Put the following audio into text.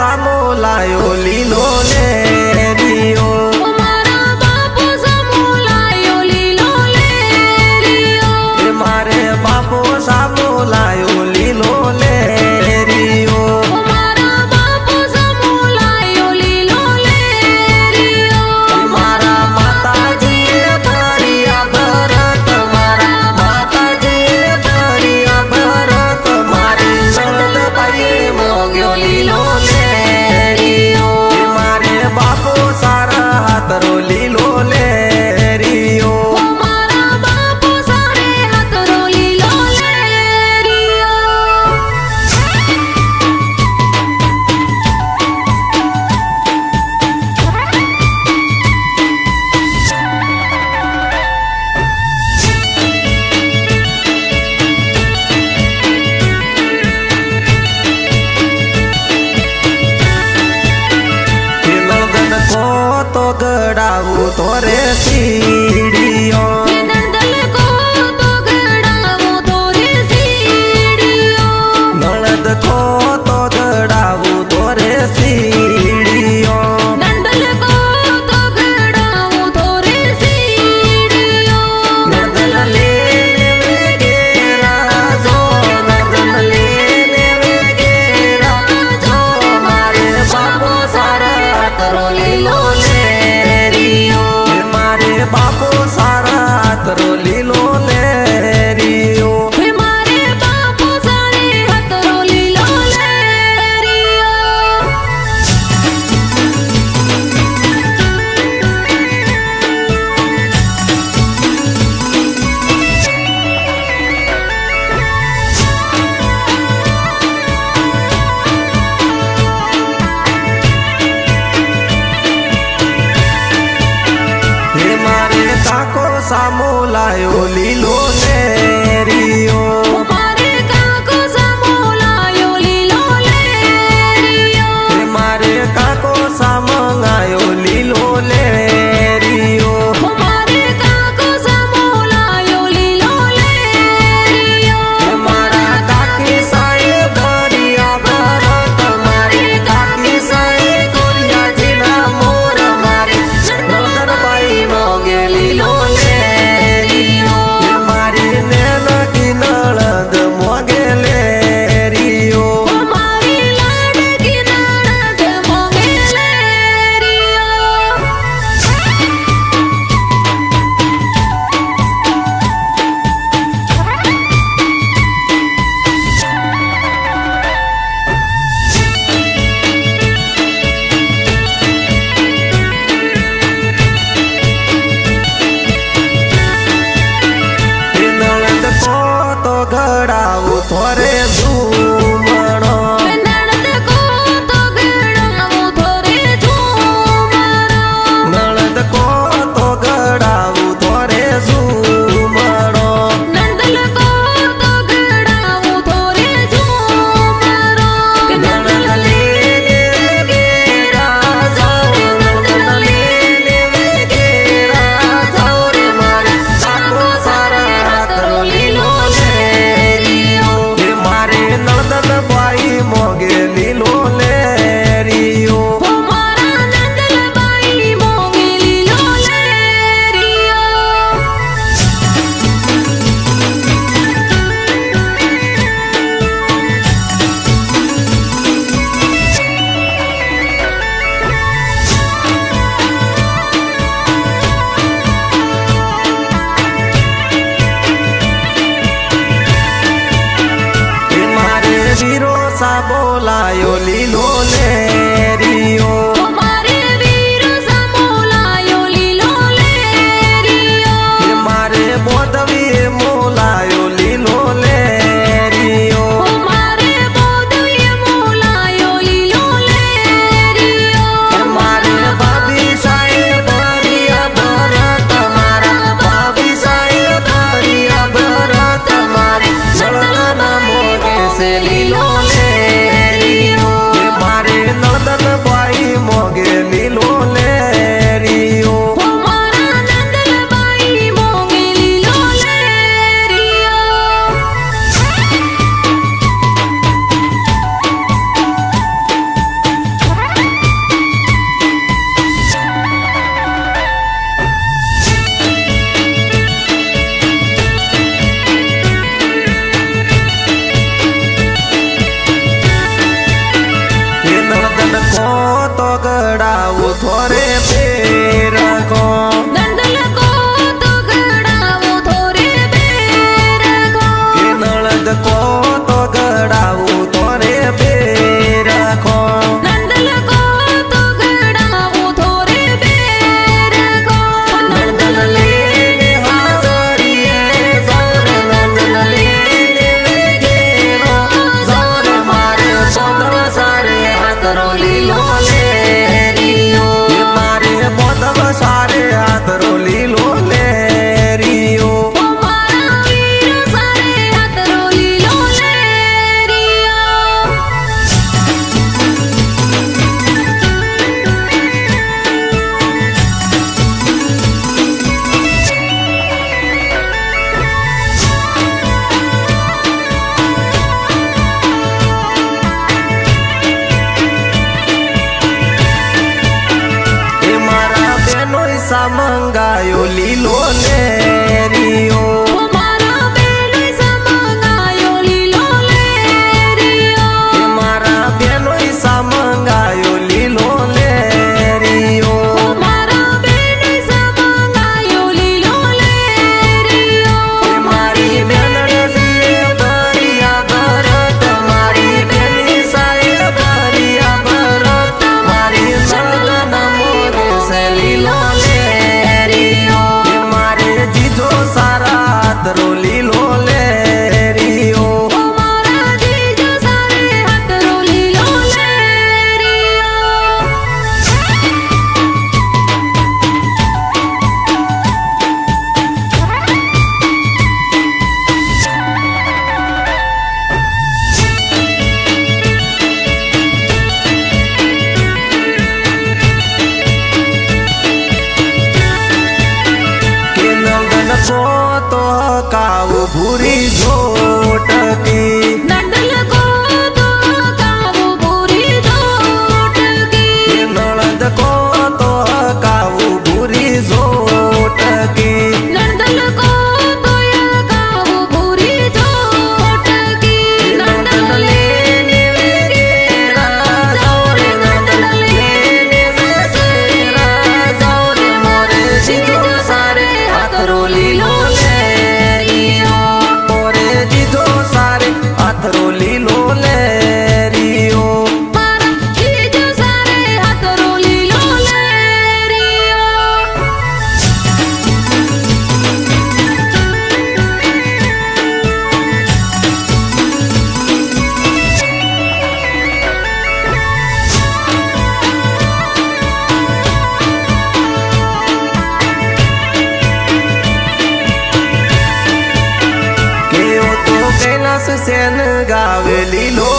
સામો લાયો લીલો લેરિયો મારા બાપો સામો લાયો લીલો લેરિયો મારે બાપો સામો લાયો લીલો લેરિયો મારા બાપો સામો લાયો લીલો લેરિયો મારા માતાજીએ ભર્યા ભરત મારા માતાજીએ ભર્યા ભરત મારી નણંદબાઈએ મોગ્યો લીલો લેરિયો મારે બાપો સારા હાથરો લીલો લેરિયો મારા બાપો સારે હાથરો લીલો લેરિયો નંદન કો તો ગડાવું તો રે સીડીઓ નંદલ કો તો ગડાવો તો રે સીડીઓ નણદ કો તો ગડાવું તો રે સીડીઓ નંદલ કો તો ગડાવો તો રે સીડીઓ નંદન લેને વેગેરા જો નંદન લેને વેગેરા જો મારે બાપો સારા તરો લીલો લેરિયો મારે બાપો સારા તરો લીલો લેરિયો મારે બાપો સારે હાથરો લીલો લેરિયો મારે કાકો સામો લાયો લીલો લેરિયો મારે કાકો સામો લાયો લીલો લેરિયો મારે કાકો સામો લાયો લીલો લેરિયો મારે કાકો સામો લાયો લીલો લેરિયો મારા કાકી સાએ ભર્યા ભરત મારી કાકી સાએ કોરિયા જીના મોર મારી નંદનબાઈ મોગે લીલો લેરિયો મારી નેનકી નણંદ મોગે લેરિયો મારી લાડકી નણંદ મોગે લેરિયો નણંદ કો તો ગડાવું થોરે ઝૂમણો નણંદ કો તો ગડાવો તો રે ઝૂમરો નણંદ કો તો ગડાવું થોરે ઝૂમણો નંદલ કો તો ગડાવો તો રે ઝૂમરો નણંદ લેને વેગેરા જાઓ નણંદ લેને વેગેરા જાઓ રે મારે કાકો સારા હાથરો લીલો લેરિયો મારે નણંદબાઈ મોગે લીલો લેરિયો મારા નંદલબાઈ મોગે લીલો લેરિયો મારે વીરો સાબો લાયો લીલો લેરિયો મારે વીર સામો લાયો લીલો લેરિયો મારે બોધવી મોલાયો લીલો લેરિયો મારે બોધવીએ મોલાયો લીલો લેરિયો મારે ભાભી સાએ ભર્યા ભરત મારા ભાભી સાએ ભર્યા ભરત મારી નણંદના મોગે છે લીલો લેરિયો કાવ ભૂરી ઝોટકી નંદલ કો તો કાવ ભૂરી ઝોટકી નણંદ કો તો કાવ ભૂરી ઝોટકી નંદલ કો તો કાવ ભૂરી ઝોટકી નંદન લેને વેગેરા જાઉરે નંદન લેને વેગેરા જાઉરે મોરે જીજો સારે હાથરોલી લો લેરિયો મોરે જીજો સારે હાથરો લીલો લેરિયો મારા જીજો સારે હાથરોલી લો લેરિયો કેવો તો કૈલાસ સેન ગાવે લીલો